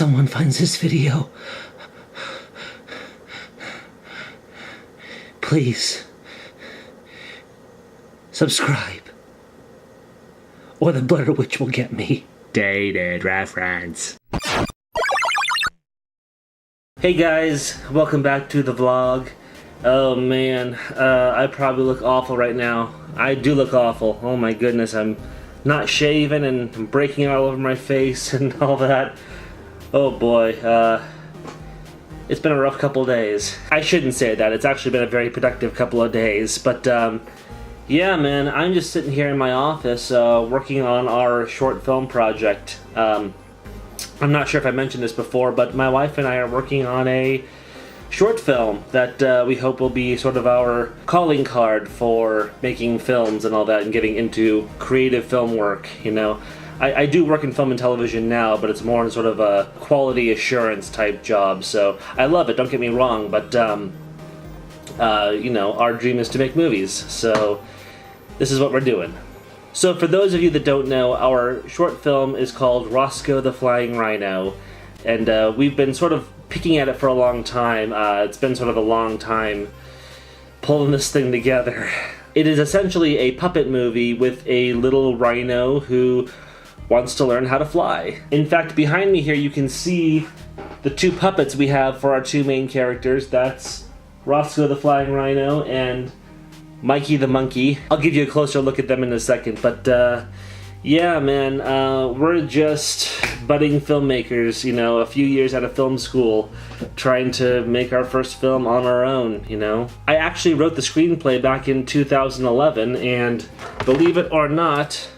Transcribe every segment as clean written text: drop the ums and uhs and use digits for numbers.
someone finds this video, please subscribe, or the Blair Witch will get me. Dated reference. Hey guys, welcome back to the vlog. Oh man, I probably look awful right now. I do look awful. Oh my goodness, I'm not shaven and I'm breaking out all over my face and all that. Oh boy, it's been a rough couple days. I shouldn't say that, it's actually been a very productive couple of days, but yeah man, I'm just sitting here in my office working on our short film project. I'm not sure if I mentioned this before, but my wife and I are working on a short film that we hope will be sort of our calling card for making films and all that and getting into creative film work, you know. I do work in film and television now, but it's more in sort of a quality assurance type job, so I love it, don't get me wrong, but you know, our dream is to make movies, so this is what we're doing. So for those of you that don't know, our short film is called Roscoe the Flying Rhino, and we've been sort of picking at it for a long time. It's been sort of a long time pulling this thing together. It is essentially a puppet movie with a little rhino who wants to learn how to fly. In fact, behind me here you can see the two puppets we have for our two main characters. That's Roscoe the Flying Rhino and Mikey the Monkey. I'll give you a closer look at them in a second, but yeah man, we're just budding filmmakers, you know, a few years out of film school, trying to make our first film on our own, you know. I actually wrote the screenplay back in 2011, and believe it or not,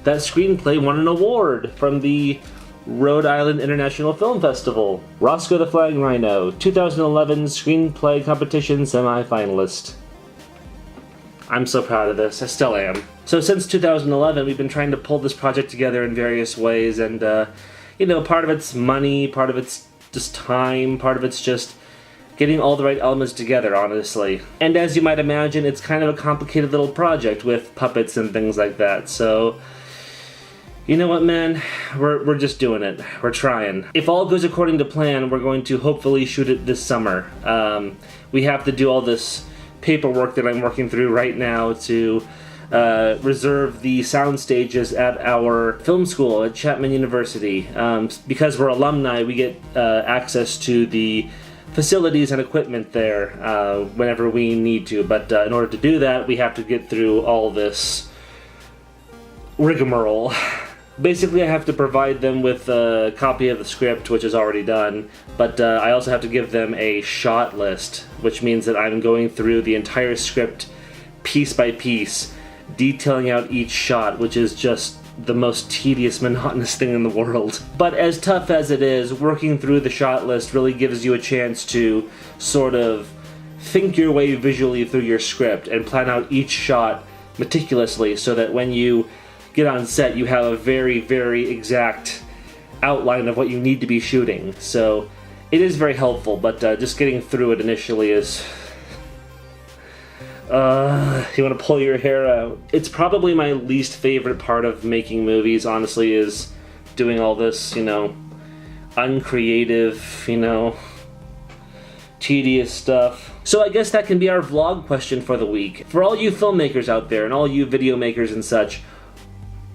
that screenplay won an award from the Rhode Island International Film Festival. Roscoe the Flying Rhino, 2011 Screenplay Competition semi-finalist. I'm so proud of this, I still am. So since 2011, we've been trying to pull this project together in various ways, and you know, part of it's money, part of it's just time, part of it's just getting all the right elements together, honestly. And as you might imagine, it's kind of a complicated little project with puppets and things like that, so you know what, man? We're just doing it. We're trying. If all goes according to plan, we're going to hopefully shoot it this summer. We have to do all this paperwork that I'm working through right now to reserve the sound stages at our film school at Chapman University. Because we're alumni, we get access to the facilities and equipment there whenever we need to. But in order to do that, we have to get through all this rigmarole. Basically, I have to provide them with a copy of the script, which is already done, but I also have to give them a shot list, which means that I'm going through the entire script piece by piece, detailing out each shot, which is just the most tedious, monotonous thing in the world. But as tough as it is, working through the shot list really gives you a chance to sort of think your way visually through your script and plan out each shot meticulously so that when you get on set, you have a very, very exact outline of what you need to be shooting. So it is very helpful, but just getting through it initially is... you want to pull your hair out. It's probably my least favorite part of making movies, honestly, is doing all this, you know, uncreative, you know, tedious stuff. So I guess that can be our vlog question for the week. For all you filmmakers out there and all you video makers and such,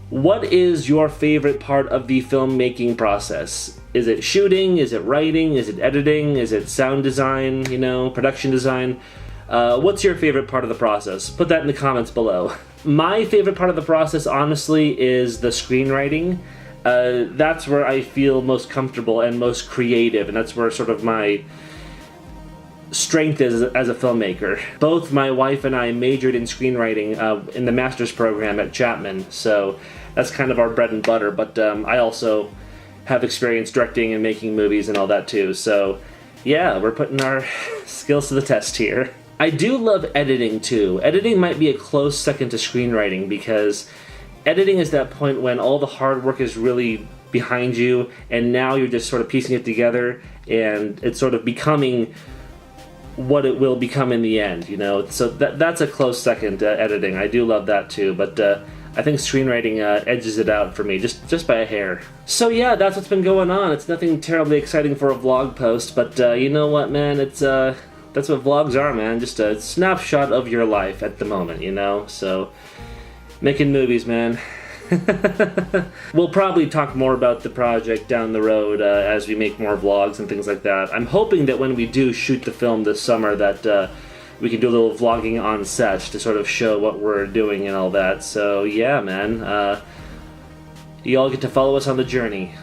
what is your favorite part of the filmmaking process? Is it shooting? Is it writing? Is it editing? Is it sound design? You know, production design? What's your favorite part of the process? Put that in the comments below. My favorite part of the process, honestly, is the screenwriting. That's where I feel most comfortable and most creative, and that's where sort of my strength is as a filmmaker. Both my wife and I majored in screenwriting in the master's program at Chapman, so that's kind of our bread and butter, but I also have experience directing and making movies and all that too, so yeah, we're putting our skills to the test here. I do love editing too. Editing might be a close second to screenwriting because editing is that point when all the hard work is really behind you and now you're just sort of piecing it together and it's sort of becoming what it will become in the end, you know. So that's a close second to editing. I do love that too, but I think screenwriting edges it out for me, just by a hair. So yeah, that's what's been going on. It's nothing terribly exciting for a vlog post, but you know what, man? It's that's what vlogs are, man. Just a snapshot of your life at the moment, you know? So, making movies, man. We'll probably talk more about the project down the road as we make more vlogs and things like that. I'm hoping that when we do shoot the film this summer that we can do a little vlogging on set to sort of show what we're doing and all that. So yeah, man, you all get to follow us on the journey.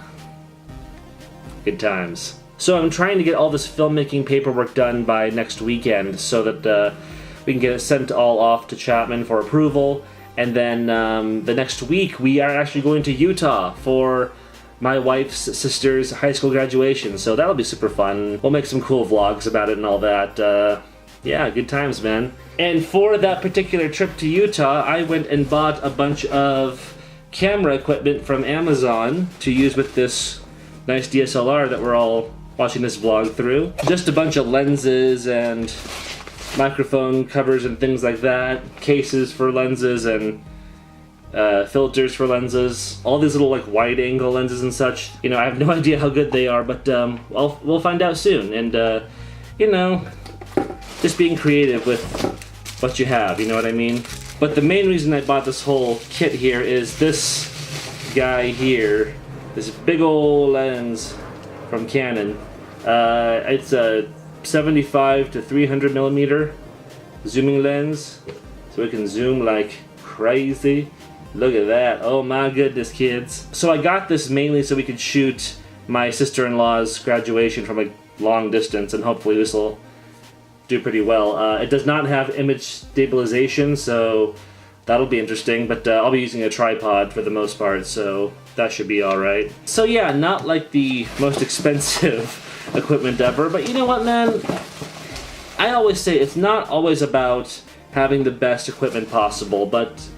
Good times. So I'm trying to get all this filmmaking paperwork done by next weekend so that we can get it sent all off to Chapman for approval. And then the next week we are actually going to Utah for my wife's sister's high school graduation. So that'll be super fun. We'll make some cool vlogs about it and all that. Yeah, good times, man. And for that particular trip to Utah, I went and bought a bunch of camera equipment from Amazon to use with this nice DSLR that we're all watching this vlog through. Just a bunch of lenses and microphone covers and things like that, cases for lenses and filters for lenses, all these little like wide angle lenses and such. You know, I have no idea how good they are, but we'll find out soon. And you know, just being creative with what you have, you know what I mean? But the main reason I bought this whole kit here is this guy here, this big old lens from Canon. It's a 75 to 300 millimeter zooming lens, so it can zoom like crazy. Look at that. Oh my goodness, kids. So I got this mainly so we could shoot my sister-in-law's graduation from a long distance, and hopefully this will do pretty well. It does not have image stabilization, so that'll be interesting, but I'll be using a tripod for the most part, so that should be alright. So yeah, not like the most expensive equipment ever, but you know what, man? I always say it's not always about having the best equipment possible, but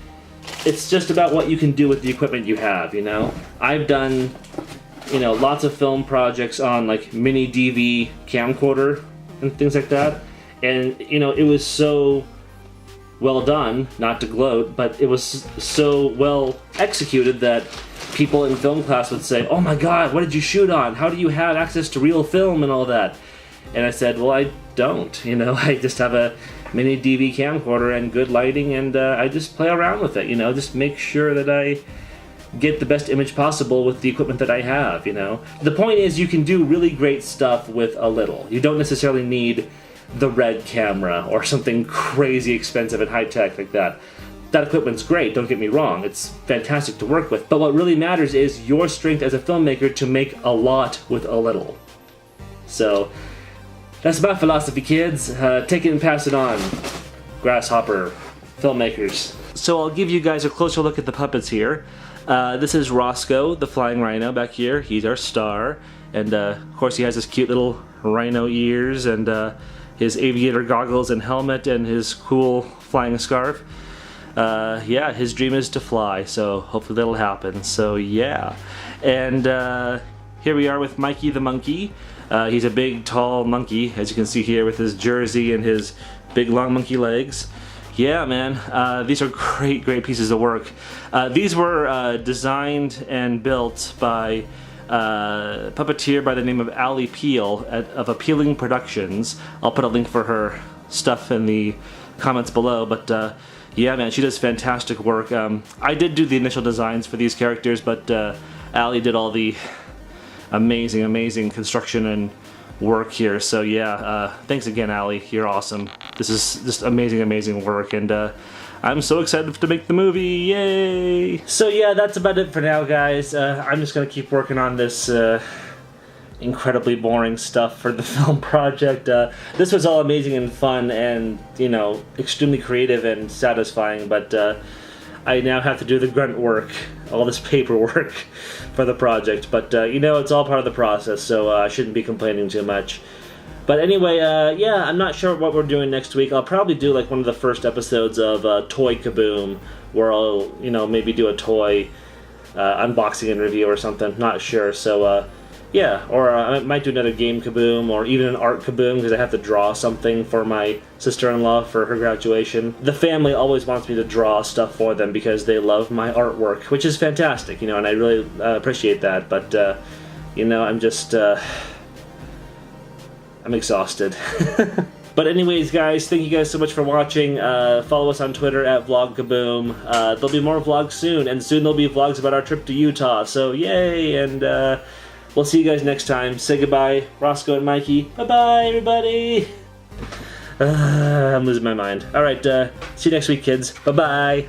it's just about what you can do with the equipment you have, you know? I've done, you know, lots of film projects on like mini DV camcorder and things like that, and you know, it was so well done, not to gloat, but it was so well executed that people in film class would say, "Oh my god, what did you shoot on? How do you have access to real film and all that?" And I said, well, I don't, you know, I just have a mini DV camcorder and good lighting, and I just play around with it, you know, just make sure that I get the best image possible with the equipment that I have, you know. The point is, you can do really great stuff with a little. You don't necessarily need the Red camera or something crazy expensive and high-tech like that. That equipment's great, don't get me wrong, it's fantastic to work with, but what really matters is your strength as a filmmaker to make a lot with a little. So, that's my philosophy, kids. Take it and pass it on. Grasshopper filmmakers. So I'll give you guys a closer look at the puppets here. This is Roscoe, the flying rhino back here. He's our star. And of course he has his cute little rhino ears and his aviator goggles and helmet and his cool flying scarf. Yeah, his dream is to fly, so hopefully that'll happen. So yeah. And here we are with Mikey the monkey. He's a big, tall monkey, as you can see here, with his jersey and his big, long monkey legs. Yeah, man, these are great, great pieces of work. These were designed and built by a puppeteer by the name of Peale of Apealeing Productions. I'll put a link for her stuff in the comments below, but yeah, man, she does fantastic work. I did do the initial designs for these characters, but Allie did all the amazing, amazing construction and work here. So yeah, thanks again, Allie. You're awesome. This is just amazing, amazing work, and I'm so excited to make the movie. Yay! So yeah, that's about it for now, guys. I'm just gonna keep working on this incredibly boring stuff for the film project. This was all amazing and fun and, you know, extremely creative and satisfying, but I now have to do the grunt work, all this paperwork for the project, but you know, it's all part of the process, so I shouldn't be complaining too much. But anyway, yeah, I'm not sure what we're doing next week. I'll probably do like one of the first episodes of Toy Kaboom, where I'll, you know, maybe do a toy unboxing and review or something, not sure. So Yeah, or I might do another game Kaboom, or even an art Kaboom, because I have to draw something for my sister-in-law for her graduation. The family always wants me to draw stuff for them because they love my artwork, which is fantastic, you know, and I really appreciate that, but, you know, I'm just, I'm exhausted. But anyways, guys, thank you guys so much for watching. Follow us on Twitter at VlogKaboom. There'll be more vlogs soon, and soon there'll be vlogs about our trip to Utah, so yay, and, we'll see you guys next time. Say goodbye, Roscoe and Mikey. Bye-bye, everybody. I'm losing my mind. All right, see you next week, kids. Bye-bye.